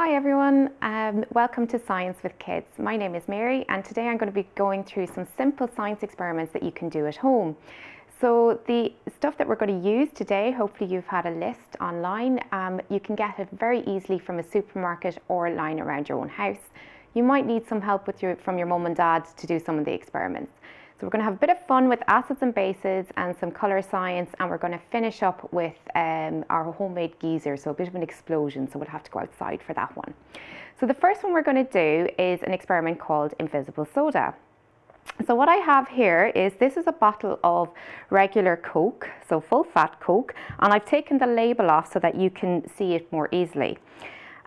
Hi everyone, welcome to Science with Kids. My name is Mary and today I'm going to be going through some simple science experiments that you can do at home. So the stuff that we're going to use today, hopefully you've had a list online, you can get it very easily from a supermarket or lying around your own house. You might need some help from your mum and dad to do some of the experiments. So we're going to have a bit of fun with acids and bases and some colour science, and we're going to finish up with our homemade geyser, so a bit of an explosion, so we'll have to go outside for that one. So the first one we're going to do is an experiment called invisible soda. So what I have here is, this is a bottle of regular Coke, so full fat Coke, and I've taken the label off so that you can see it more easily.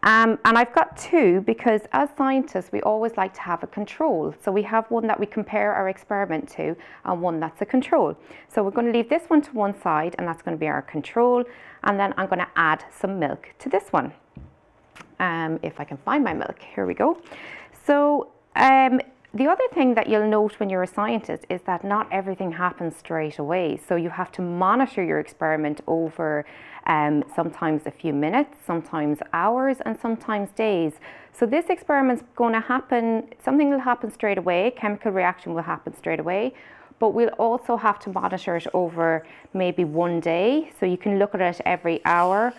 And I've got two because as scientists we always like to have a control. So we have one that we compare our experiment to and one that's a control. So we're going to leave this one to one side and that's going to be our control, and then I'm going to add some milk to this one. If I can find my milk, here we go. So the other thing that you'll note when you're a scientist is that not everything happens straight away. So you have to monitor your experiment over sometimes a few minutes, sometimes hours, and sometimes days. So this experiment's going to happen, something will happen straight away, a chemical reaction will happen straight away, but we'll also have to monitor it over maybe one day. So you can look at it every hour.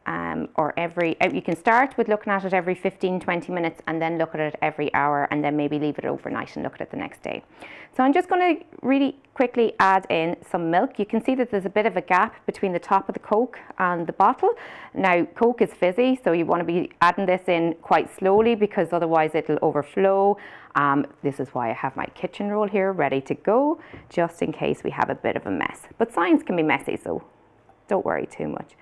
You can start with looking at it every 15-20 minutes and then look at it every hour, and then maybe leave it overnight and look at it the next day. So I'm just going to really quickly add in some milk. You can see that there's a bit of a gap between the top of the Coke and the bottle. Now Coke is fizzy, so you want to be adding this in quite slowly because otherwise it'll overflow. This is why I have my kitchen roll here ready to go, just in case we have a bit of a mess. But science can be messy, so don't worry too much.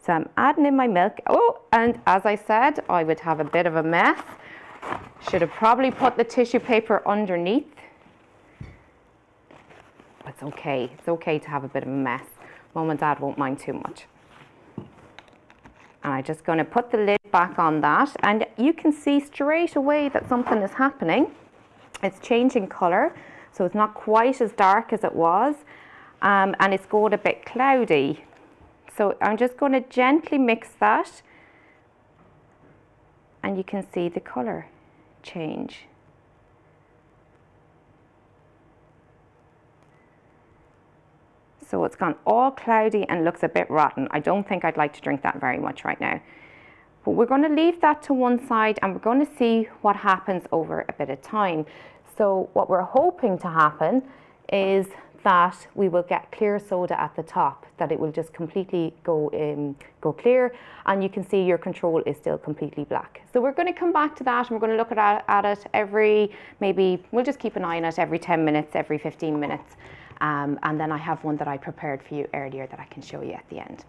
So I'm adding in my milk. Oh, and as I said, I would have a bit of a mess. Should have probably put the tissue paper underneath. It's okay. It's okay to have a bit of a mess. Mum and Dad won't mind too much. And I'm just going to put the lid back on that. And you can see straight away that something is happening. It's changing colour. So it's not quite as dark as it was. And it's going a bit cloudy. So I'm just going to gently mix that, and you can see the colour change. So it's gone all cloudy and looks a bit rotten. I don't think I'd like to drink that very much right now. But we're going to leave that to one side and we're going to see what happens over a bit of time. So what we're hoping to happen is that we will get clear soda at the top, that it will just completely go clear, and you can see your control is still completely black. So we're going to come back to that and we're going to look at it every, maybe we'll just keep an eye on it every 10 minutes, every 15 minutes. And then I have one that I prepared for you earlier that I can show you at the end.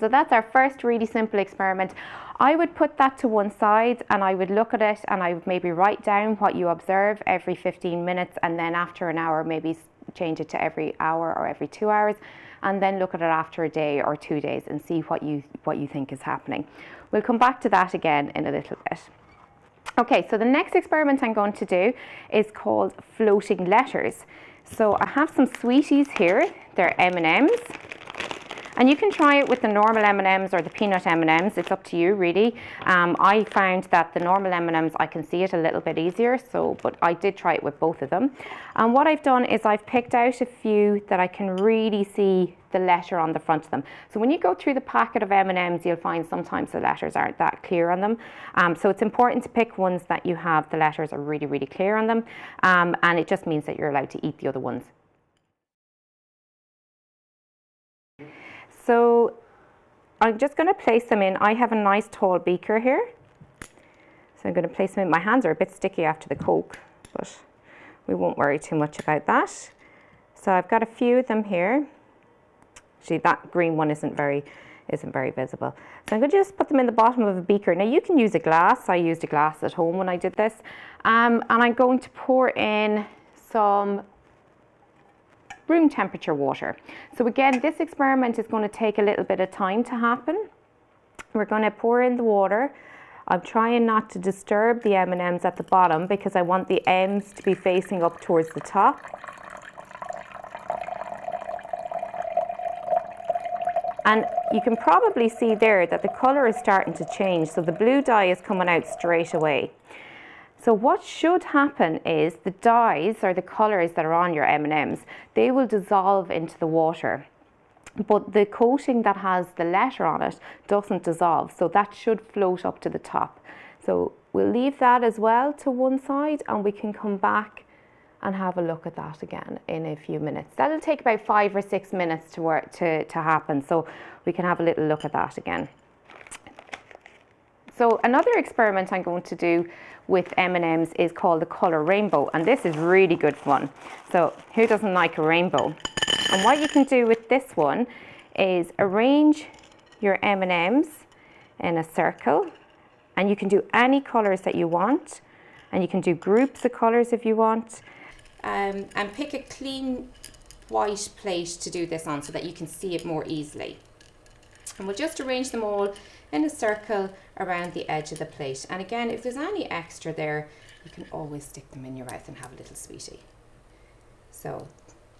So that's our first really simple experiment. I would put that to one side and I would look at it and I would maybe write down what you observe every 15 minutes, and then after an hour maybe change it to every hour or every 2 hours, and then look at it after a day or 2 days and see what you think is happening. We'll come back to that again in a little bit. Okay, so the next experiment I'm going to do is called floating letters. So I have some sweeties here, they're M&Ms. And you can try it with the normal M&Ms or the peanut M&Ms, it's up to you really. I found that the normal M&Ms, I can see it a little bit easier, but I did try it with both of them. And what I've done is I've picked out a few that I can really see the letter on the front of them. So when you go through the packet of M&Ms, you'll find sometimes the letters aren't that clear on them. So it's important to pick ones that you have, the letters are really, really clear on them. And it just means that you're allowed to eat the other ones. So I'm just going to place them in. I have a nice tall beaker here. So I'm going to place them in. My hands are a bit sticky after the Coke, but we won't worry too much about that. So I've got a few of them here. Actually, that green one isn't very visible. So I'm going to just put them in the bottom of a beaker. Now you can use a glass. I used a glass at home when I did this. And I'm going to pour in some room temperature water. So again, this experiment is going to take a little bit of time to happen. We're going to pour in the water. I'm trying not to disturb the M&Ms at the bottom because I want the M's to be facing up towards the top. And you can probably see there that the colour is starting to change. So the blue dye is coming out straight away. So what should happen is the dyes, or the colours that are on your M&Ms, they will dissolve into the water. But the coating that has the letter on it doesn't dissolve. So that should float up to the top. So we'll leave that as well to one side, and we can come back and have a look at that again in a few minutes. That'll take about 5 or 6 minutes to happen, so we can have a little look at that again. So another experiment I'm going to do with M&Ms is called the colour rainbow, and this is really good fun. So who doesn't like a rainbow? And what you can do with this one is arrange your M&Ms in a circle, and you can do any colours that you want, and you can do groups of colours if you want. And pick a clean white plate to do this on so that you can see it more easily. And we'll just arrange them all in a circle around the edge of the plate. And again, if there's any extra there, you can always stick them in your mouth and have a little sweetie. So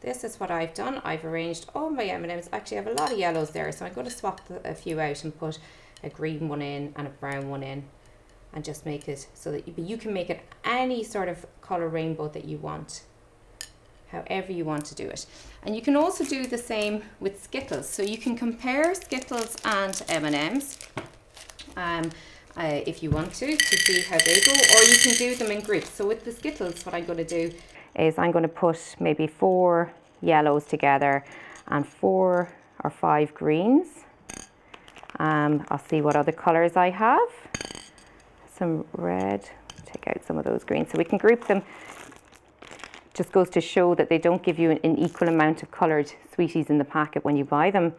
this is what I've done. I've arranged all my M&Ms. Actually, I have a lot of yellows there, so I'm going to swap a few out and put a green one in and a brown one in, and just make it so that you can make it any sort of colour rainbow that you want, however you want to do it. And you can also do the same with Skittles. So you can compare Skittles and M&Ms if you want to see how they go, or you can do them in groups. So with the Skittles, what I'm going to do is I'm going to put maybe 4 yellows together and 4 or 5 greens. I'll see what other colours I have. Some red, take out some of those greens, so we can group them. Just goes to show that they don't give you an equal amount of coloured sweeties in the packet when you buy them,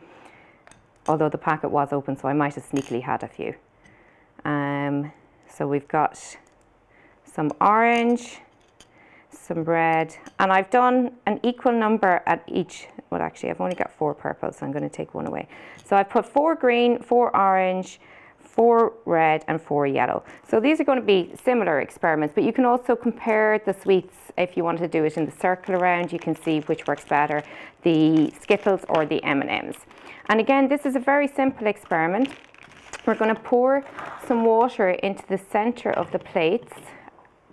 although the packet was open, so I might have sneakily had a few. So we've got some orange, some red, and I've done an equal number at each. Well, actually I've only got 4 purple, so I'm going to take one away. So I put 4 green, 4 orange, 4 red and 4 yellow. So these are going to be similar experiments, but you can also compare the sweets if you want to do it in the circle around. You can see which works better, the Skittles or the M&Ms. And again, this is a very simple experiment. We're going to pour some water into the center of the plates.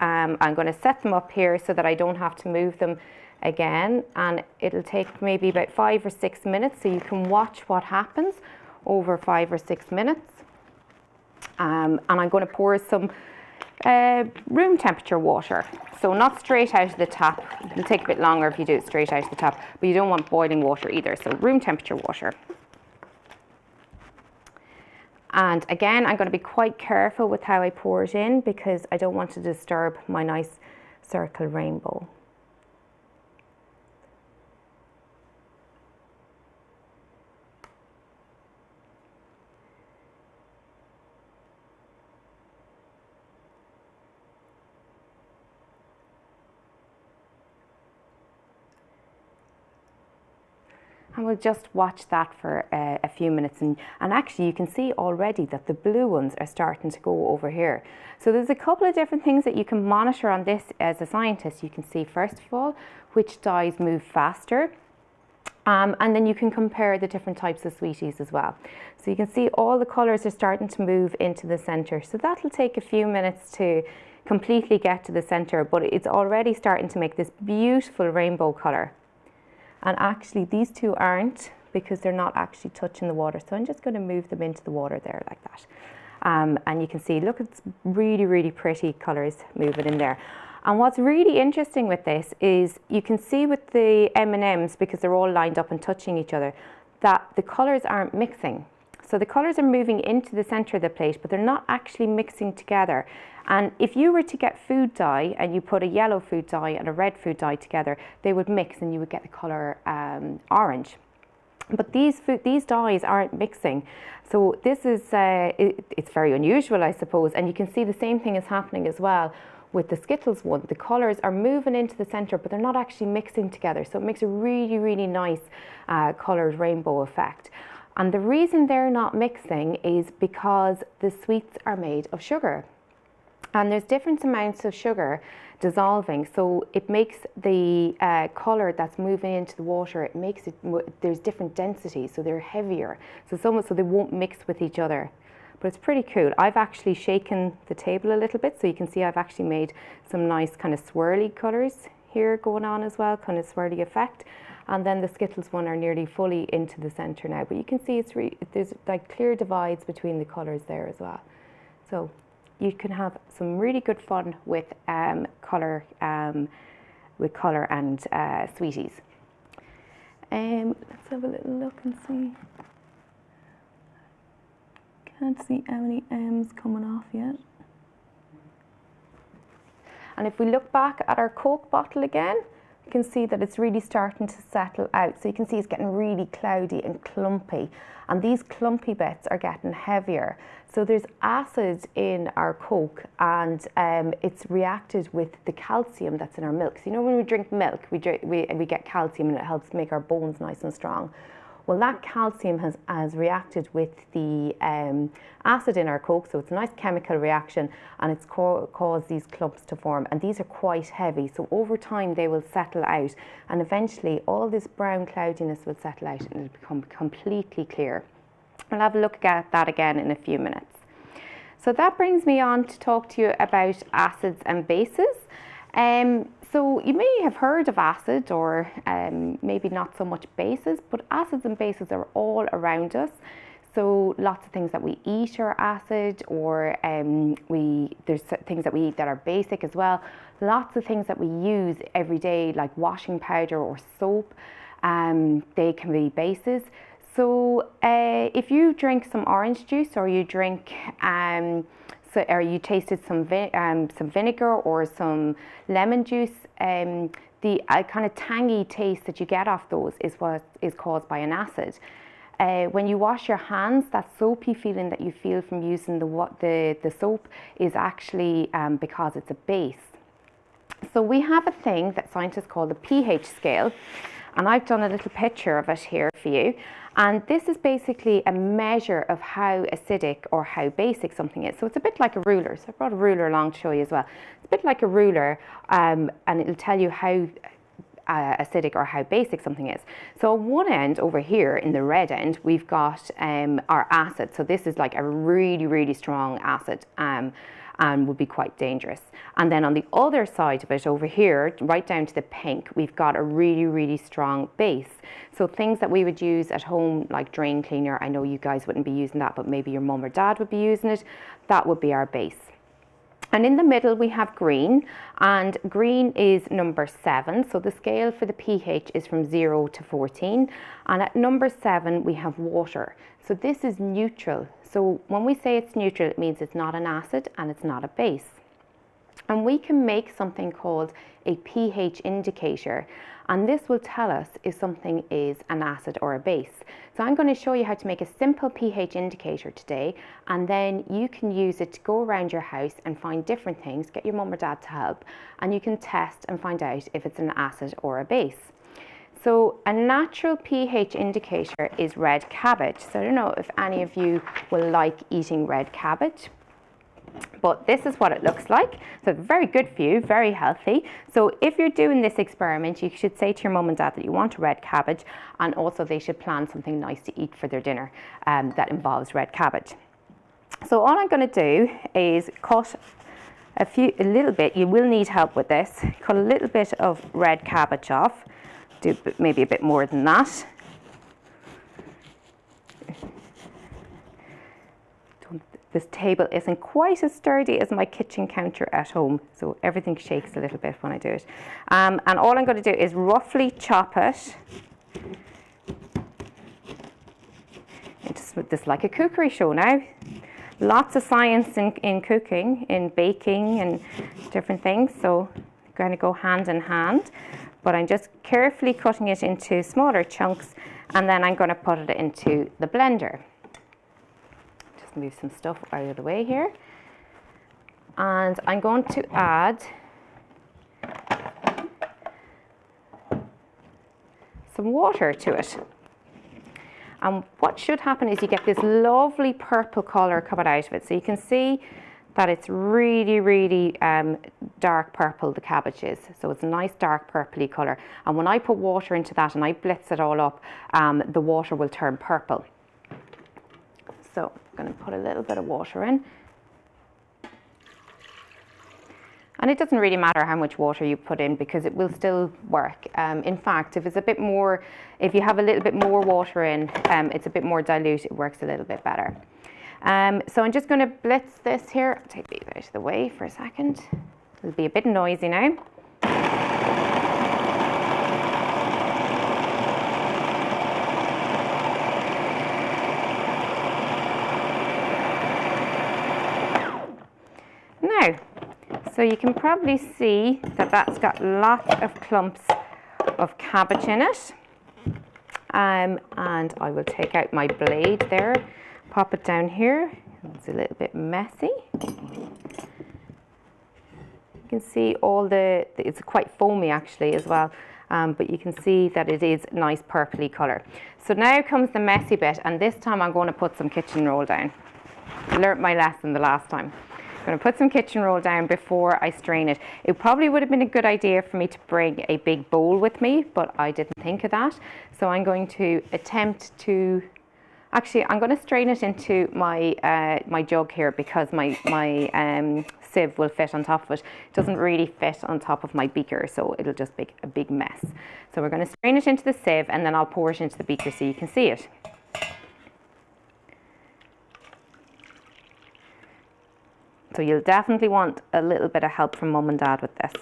I'm going to set them up here so that I don't have to move them again, and it'll take maybe about 5 or 6 minutes, so you can watch what happens over 5 or 6 minutes. And I'm going to pour some room temperature water, so not straight out of the tap. It'll take a bit longer if you do it straight out of the tap, but you don't want boiling water either, so room temperature water. And again, I'm going to be quite careful with how I pour it in because I don't want to disturb my nice circle rainbow. And we'll just watch that for a few minutes, and actually you can see already that the blue ones are starting to go over here. So there's a couple of different things that you can monitor on this as a scientist. You can see first of all which dyes move faster, and then you can compare the different types of sweeties as well. So you can see all the colours are starting to move into the centre. So that'll take a few minutes to completely get to the centre, but it's already starting to make this beautiful rainbow colour. And actually these two aren't, because they're not actually touching the water. So I'm just going to move them into the water there like that. And you can see, look, it's really, really pretty colours moving in there. And what's really interesting with this is you can see with the M&Ms, because they're all lined up and touching each other, that the colours aren't mixing. So the colours are moving into the centre of the plate, but they're not actually mixing together. And if you were to get food dye and you put a yellow food dye and a red food dye together, they would mix and you would get the colour orange. But these dyes aren't mixing. So this is, it's very unusual, I suppose. And you can see the same thing is happening as well with the Skittles one. The colours are moving into the centre, but they're not actually mixing together. So it makes a really, really nice coloured rainbow effect. And the reason they're not mixing is because the sweets are made of sugar. And there's different amounts of sugar dissolving, so it makes the colour that's moving into the water, it makes it, there's different densities, so they're heavier, so they won't mix with each other. But it's pretty cool. I've actually shaken the table a little bit, so you can see I've actually made some nice kind of swirly colours here going on as well, kind of swirly effect. And then the Skittles one are nearly fully into the centre now, but you can see it's there's like clear divides between the colours there as well. So you can have some really good fun with colour and sweeties. Let's have a little look and see. Can't see any M's coming off yet. And if we look back at our Coke bottle again, you can see that it's really starting to settle out. So you can see it's getting really cloudy and clumpy. And these clumpy bits are getting heavier. So there's acid in our Coke, and it's reacted with the calcium that's in our milk. So you know when we drink milk, we get calcium and it helps make our bones nice and strong. Well, that calcium has reacted with the acid in our Coke, so it's a nice chemical reaction, and it's caused these clumps to form, and these are quite heavy, so over time they will settle out, and eventually all this brown cloudiness will settle out and it'll become completely clear. We'll have a look at that again in a few minutes. So that brings me on to talk to you about acids and bases. So you may have heard of acid, or maybe not so much bases, but acids and bases are all around us. So lots of things that we eat are acid, or there's things that we eat that are basic as well. Lots of things that we use every day, like washing powder or soap, they can be bases. So if you drink some orange juice, or you drink or you tasted some vinegar or some lemon juice, the kind of tangy taste that you get off those is what is caused by an acid. When you wash your hands, that soapy feeling that you feel from using the soap is actually because it's a base. So we have a thing that scientists call the pH scale, and I've done a little picture of it here for you. And this is basically a measure of how acidic or how basic something is. So it's a bit like a ruler. So I brought a ruler along to show you as well. It's a bit like a ruler, and it'll tell you how acidic or how basic something is. So on one end over here in the red end, we've got our acid. So this is like a really, really strong acid. And would be quite dangerous. And then on the other side of it over here, right down to the pink, we've got a really, really strong base. So things that we would use at home, like drain cleaner, I know you guys wouldn't be using that, but maybe your mum or dad would be using it, that would be our base. And in the middle we have green, and green is number 7. So the scale for the pH is from 0 to 14. And at number 7 we have water. So this is neutral. So when we say it's neutral, it means it's not an acid and it's not a base. And we can make something called a pH indicator, and this will tell us if something is an acid or a base. So I'm going to show you how to make a simple pH indicator today, and then you can use it to go around your house and find different things, get your mum or dad to help, and you can test and find out if it's an acid or a base. So a natural pH indicator is red cabbage. So I don't know if any of you will like eating red cabbage, but this is what it looks like. So very good for you, very healthy. So if you're doing this experiment, you should say to your mum and dad that you want a red cabbage, and also they should plan something nice to eat for their dinner that involves red cabbage. So all I'm going to do is cut a little bit. You will need help with this. Cut a little bit of red cabbage off. Do maybe a bit more than that. This table isn't quite as sturdy as my kitchen counter at home, so everything shakes a little bit when I do it. And all I'm going to do is roughly chop it. This is like a cookery show now. Lots of science in cooking, in baking and different things, so I'm going to go hand in hand. But I'm just carefully cutting it into smaller chunks, and then I'm going to put it into the blender. Just move some stuff out of the way here. And I'm going to add some water to it. And what should happen is you get this lovely purple colour coming out of it. So you can see that it's really, really dark purple, the cabbage is. So it's a nice dark purpley colour. And when I put water into that and I blitz it all up, the water will turn purple. So I'm going to put a little bit of water in. And it doesn't really matter how much water you put in because it will still work. In fact, if you have a little bit more water in, it's a bit more dilute, it works a little bit better. So I'm just going to blitz this here. I'll take these out of the way for a second. It'll be a bit noisy now. Now, so you can probably see that that's got lots of clumps of cabbage in it. And I will take out my blade there, pop it down here. It's a little bit messy. You can see it's quite foamy actually as well, but you can see that it is a nice purpley colour. So now comes the messy bit, and this time I'm going to put some kitchen roll down. I learnt my lesson the last time. I'm going to put some kitchen roll down before I strain it. It probably would have been a good idea for me to bring a big bowl with me, but I didn't think of that. So I'm going to attempt to, actually I'm going to strain it into my my jug here because my sieve will fit on top of it. It doesn't really fit on top of my beaker, so it'll just be a big mess. So we're going to strain it into the sieve and then I'll pour it into the beaker so you can see it. So you'll definitely want a little bit of help from mum and dad with this.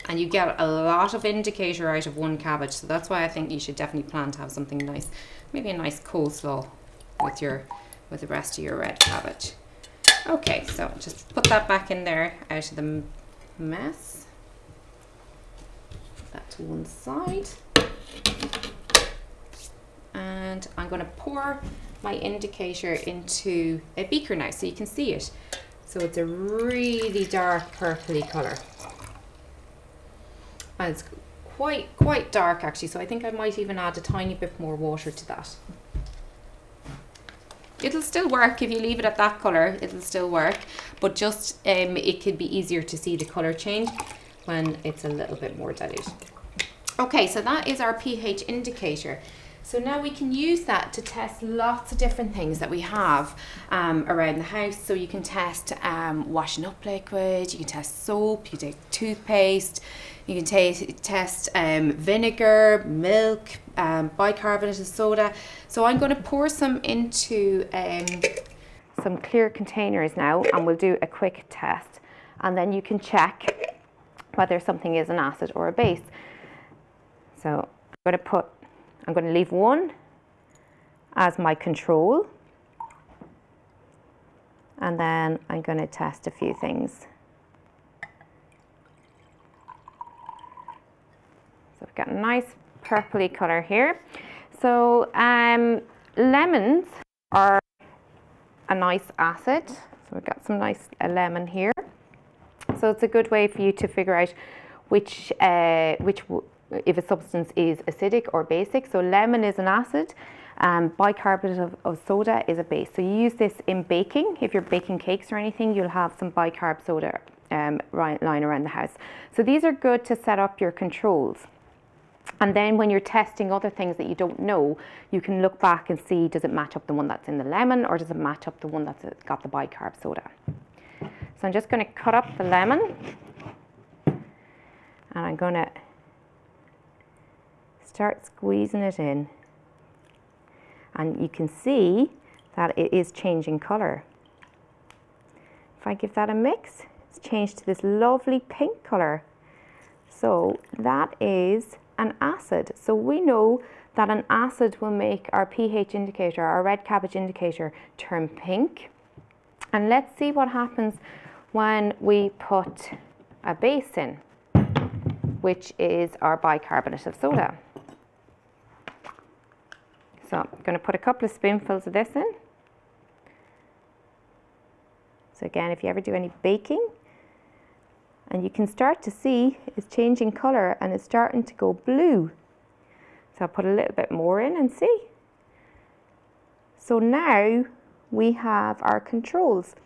And you get a lot of indicator out of one cabbage, so that's why I think you should definitely plan to have something nice, maybe a nice coleslaw with the rest of your red cabbage. Okay, so just put that back in there out of the mess. Put that to one side. And I'm going to pour my indicator into a beaker now so you can see it. So it's a really dark purpley colour. And it's quite dark actually, so I think I might even add a tiny bit more water to that. It'll still work if you leave it at that colour, it'll still work, but just it could be easier to see the colour change when it's a little bit more dilute. Okay, so that is our pH indicator. So now we can use that to test lots of different things that we have around the house. So you can test washing up liquid, you can test soap, you can take toothpaste, you can test vinegar, milk, bicarbonate of soda. So I'm going to pour some into some clear containers now and we'll do a quick test. And then you can check whether something is an acid or a base. So I'm going to leave one as my control, and then I'm going to test a few things. So we've got a nice purpley colour here. So lemons are a nice acid. So we've got some nice lemon here. So it's a good way for you to figure out if a substance is acidic or basic. So lemon is an acid, bicarbonate of soda is a base. So you use this in baking. If you're baking cakes or anything, you'll have some bicarb soda lying around the house. So these are good to set up your controls. And then when you're testing other things that you don't know, you can look back and see, does it match up the one that's in the lemon or does it match up the one that's got the bicarb soda? So I'm just going to cut up the lemon and I'm going to start squeezing it in, and you can see that it is changing colour. If I give that a mix, it's changed to this lovely pink colour. So that is an acid. So we know that an acid will make our pH indicator, our red cabbage indicator, turn pink. And let's see what happens when we put a base in, which is our bicarbonate of soda. So I'm going to put a couple of spoonfuls of this in. So again, if you ever do any baking, and you can start to see it's changing colour and it's starting to go blue. So I'll put a little bit more in and see. So now we have our controls.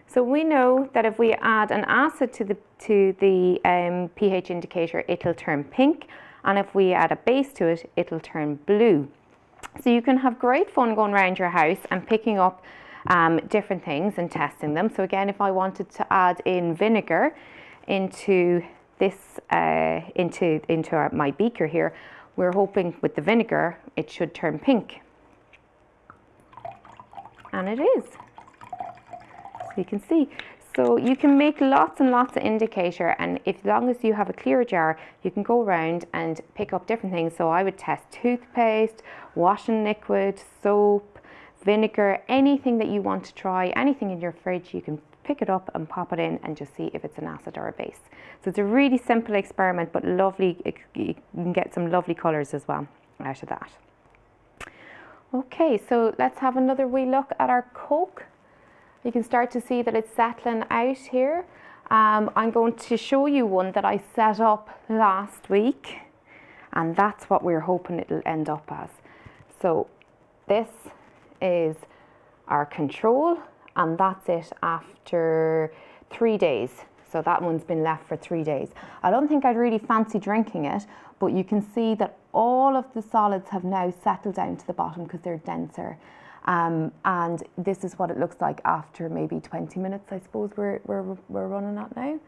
So we know that if we add an acid to the pH indicator, it'll turn pink, and if we add a base to it, it'll turn blue. So you can have great fun going around your house and picking up different things and testing them. So again, if I wanted to add in vinegar into this, into my beaker here, we're hoping with the vinegar it should turn pink, and it is. So you can see. So you can make lots and lots of indicator, and as long as you have a clear jar, you can go around and pick up different things. So I would test toothpaste, washing liquid, soap, vinegar, anything that you want to try, anything in your fridge, you can pick it up and pop it in and just see if it's an acid or a base. So it's a really simple experiment, but lovely. You can get some lovely colours as well out of that. Okay, so let's have another wee look at our Coke. You can start to see that it's settling out here. I'm going to show you one that I set up last week, and that's what we're hoping it'll end up as. So this is our control, and that's it after 3 days. So that one's been left for 3 days. I don't think I'd really fancy drinking it, but you can see that all of the solids have now settled down to the bottom because they're denser. And this is what it looks like after maybe 20 minutes, I suppose we're running at now.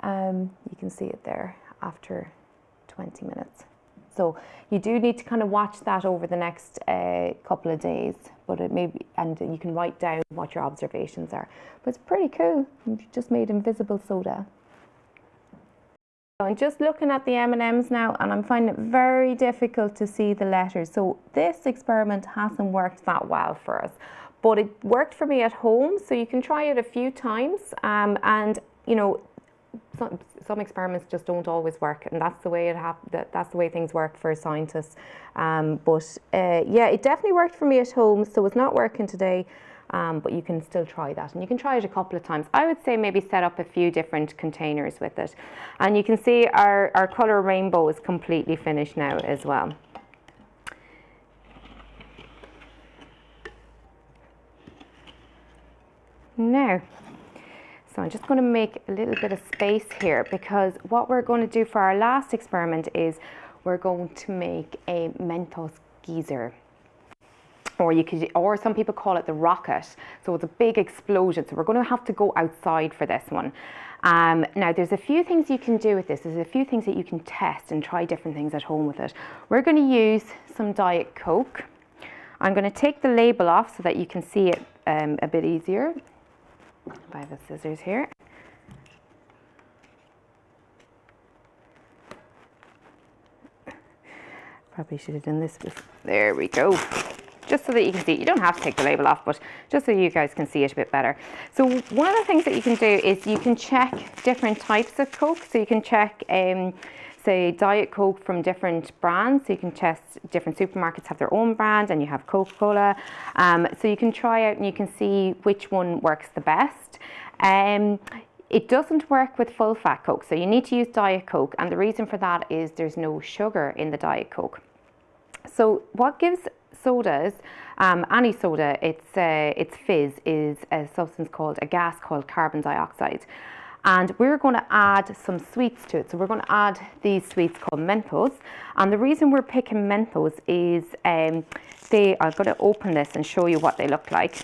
You can see it there after 20 minutes. So you do need to kind of watch that over the next couple of days, but it may be, and you can write down what your observations are. But it's pretty cool. You just made invisible soda. So I'm just looking at the M&Ms now, and I'm finding it very difficult to see the letters. So this experiment hasn't worked that well for us, but it worked for me at home. So you can try it a few times, and you know, some experiments just don't always work, and that's the way that's the way things work for scientists. Yeah, it definitely worked for me at home. So it's not working today. But you can still try that, and you can try it a couple of times. I would say maybe set up a few different containers with it. And you can see our colour rainbow is completely finished now as well. Now, so I'm just going to make a little bit of space here, because what we're going to do for our last experiment is we're going to make a Menthos geyser. Or some people call it the rocket. So it's a big explosion. So we're going to have to go outside for this one. Now there's a few things you can do with this. There's a few things that you can test and try different things at home with it. We're going to use some Diet Coke. I'm going to take the label off so that you can see it a bit easier. I have the scissors here. Probably should have done this before. There we go. Just so that you can see. You don't have to take the label off, but just so you guys can see it a bit better. So one of the things that you can do is you can check different types of Coke. So you can check, say, Diet Coke from different brands. So you can test, different supermarkets have their own brand, and you have Coca-Cola. So you can try out and you can see which one works the best. It doesn't work with full fat Coke, so you need to use Diet Coke, and the reason for that is there's no sugar in the Diet Coke. So what gives sodas, any soda, its fizz, is a substance called, a gas called carbon dioxide. And we're going to add some sweets to it. So we're going to add these sweets called Menthos. And the reason we're picking Menthos is, I'm going to open this and show you what they look like.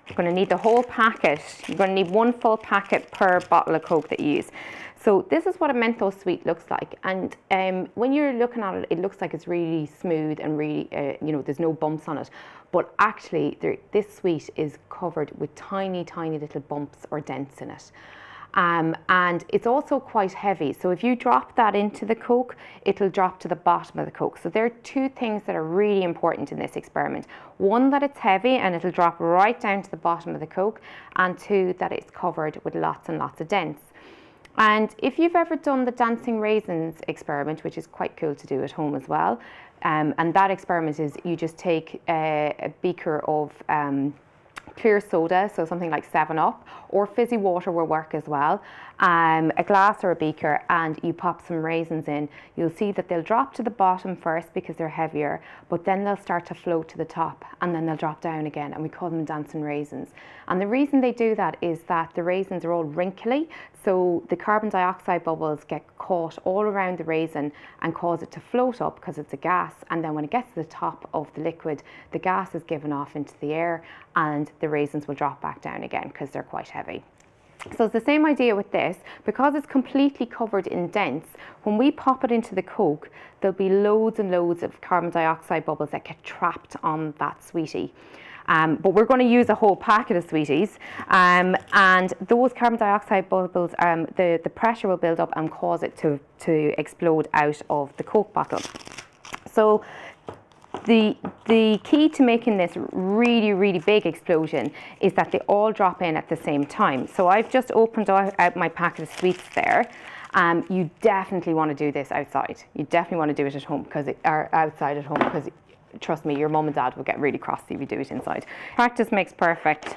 You're going to need the whole packet. You're going to need one full packet per bottle of Coke that you use. So this is what a Menthos sweet looks like, and when you're looking at it, it looks like it's really smooth and really, you know, there's no bumps on it. But actually, this sweet is covered with tiny, tiny little bumps or dents in it. And it's also quite heavy. So if you drop that into the Coke, it'll drop to the bottom of the Coke. So there are two things that are really important in this experiment. One, that it's heavy and it'll drop right down to the bottom of the Coke, and two, that it's covered with lots and lots of dents. And if you've ever done the dancing raisins experiment, which is quite cool to do at home as well, and that experiment is you just take a beaker of clear soda, so something like 7-Up, or fizzy water will work as well, a glass or a beaker, and you pop some raisins in. You'll see that they'll drop to the bottom first because they're heavier, but then they'll start to float to the top, and then they'll drop down again, and we call them dancing raisins. And the reason they do that is that the raisins are all wrinkly, so the carbon dioxide bubbles get caught all around the raisin and cause it to float up because it's a gas, and then when it gets to the top of the liquid, the gas is given off into the air and the raisins will drop back down again because they're quite heavy. So it's the same idea with this. Because it's completely covered in dents, when we pop it into the Coke, there'll be loads and loads of carbon dioxide bubbles that get trapped on that sweetie. But we're going to use a whole packet of sweeties, and those carbon dioxide bubbles, the pressure will build up and cause it to explode out of the Coke bottle. So the key to making this really big explosion is that they all drop in at the same time. So I've just opened out my packet of sweets there. You definitely want to do this outside. You definitely want to do it at home or outside at home, because trust me, your mum and dad will get really cross if you do it inside. Practice makes perfect.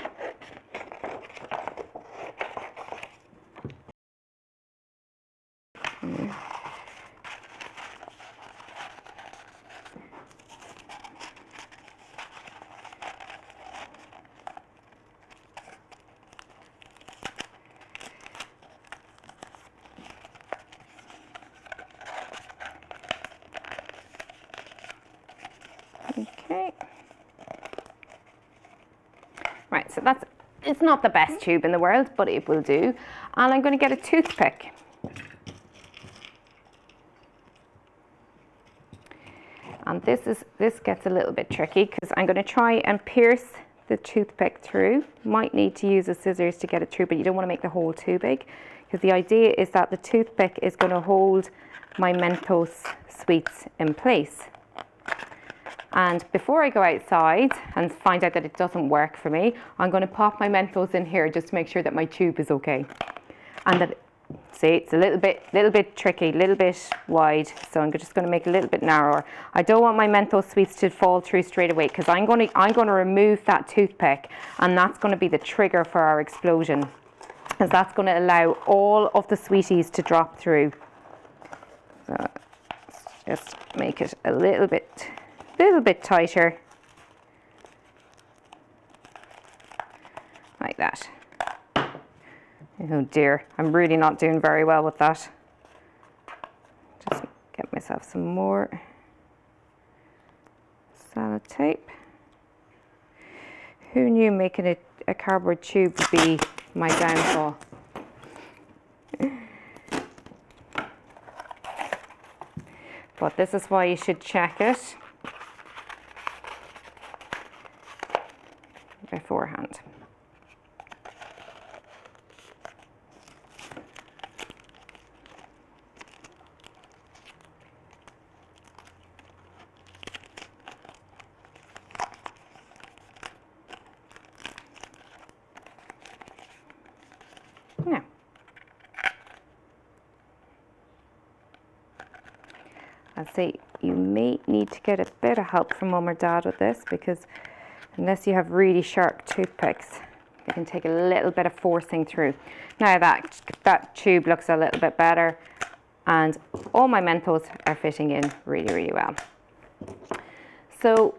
Okay. Right, so it's not the best tube in the world, but it will do. And I'm going to get a toothpick. And this gets a little bit tricky because I'm going to try and pierce the toothpick through. Might need to use the scissors to get it through, but you don't want to make the hole too big, because the idea is that the toothpick is going to hold my Menthos sweets in place. And before I go outside and find out that it doesn't work for me, I'm going to pop my Menthos in here just to make sure that my tube is okay. And that, see, it's a little bit tricky, a little bit wide, so I'm just going to make it a little bit narrower. I don't want my Menthos sweets to fall through straight away, because I'm going to remove that toothpick, and that's going to be the trigger for our explosion, because that's going to allow all of the sweeties to drop through. So just make it a little bit tighter, like that. Oh dear, I'm really not doing very well with that. Just get myself some more sellotape. Who knew making a cardboard tube would be my downfall? But this is why you should check it beforehand. Now, I'd say you may need to get a bit of help from mum or dad with this, because unless you have really sharp toothpicks, it can take a little bit of forcing through. Now that tube looks a little bit better, and all my Menthos are fitting in really well. So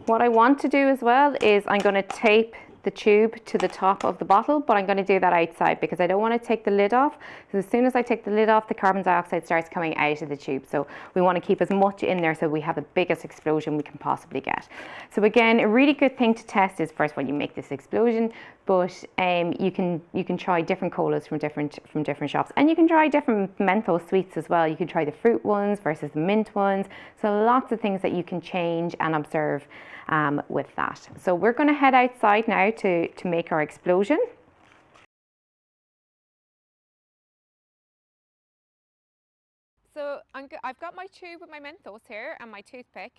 what I want to do as well is I'm going to tape the tube to the top of the bottle, but I'm going to do that outside because I don't want to take the lid off, because as soon as I take the lid off, the carbon dioxide starts coming out of the tube. So we want to keep as much in there so we have the biggest explosion we can possibly get. So again, a really good thing to test is first when you make this explosion, but you can try different colas from different shops, and you can try different Menthos sweets as well. You can try the fruit ones versus the mint ones. So lots of things that you can change and observe with that. So we're going to head outside now to make our explosion. So I've got my tube with my Menthos here and my toothpick,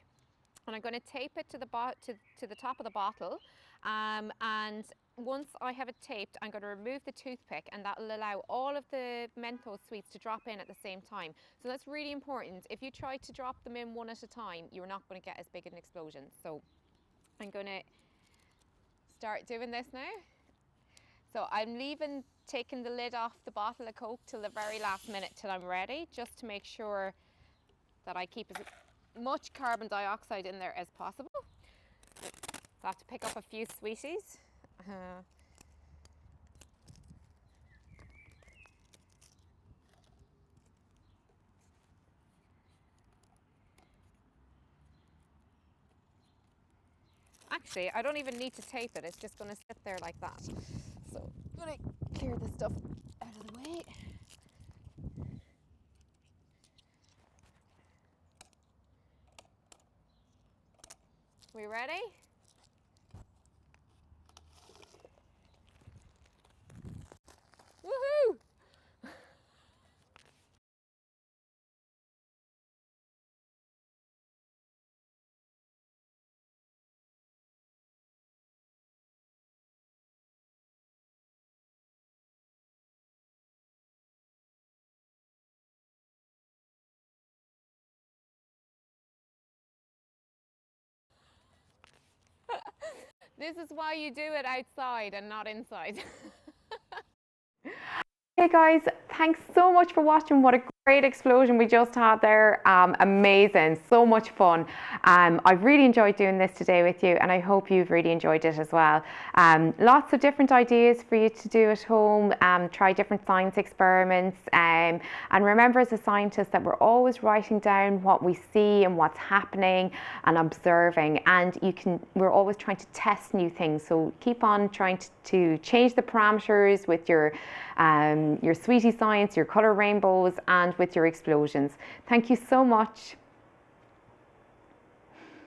and I'm going to tape it to the top of the bottle, and once I have it taped, I'm going to remove the toothpick, and that will allow all of the Menthos sweets to drop in at the same time. So that's really important. If you try to drop them in one at a time, you're not going to get as big an explosion. So I'm going to start doing this now. So I'm taking the lid off the bottle of Coke till the very last minute till I'm ready, just to make sure that I keep as much carbon dioxide in there as possible. So I have to pick up a few sweeties. Actually, I don't even need to tape it, it's just going to sit there like that. So I'm going to clear this stuff out of the way. We ready? Woohoo! This is why you do it outside and not inside. Hey guys, thanks so much for watching. What a great explosion we just had there. Amazing, so much fun. I've really enjoyed doing this today with you, and I hope you've really enjoyed it as well. Lots of different ideas for you to do at home. Try different science experiments, and remember as a scientist that we're always writing down what we see and what's happening and observing, and we're always trying to test new things. So keep on trying to change the parameters with your sweetie science, your color rainbows, and with your explosions. Thank you so much.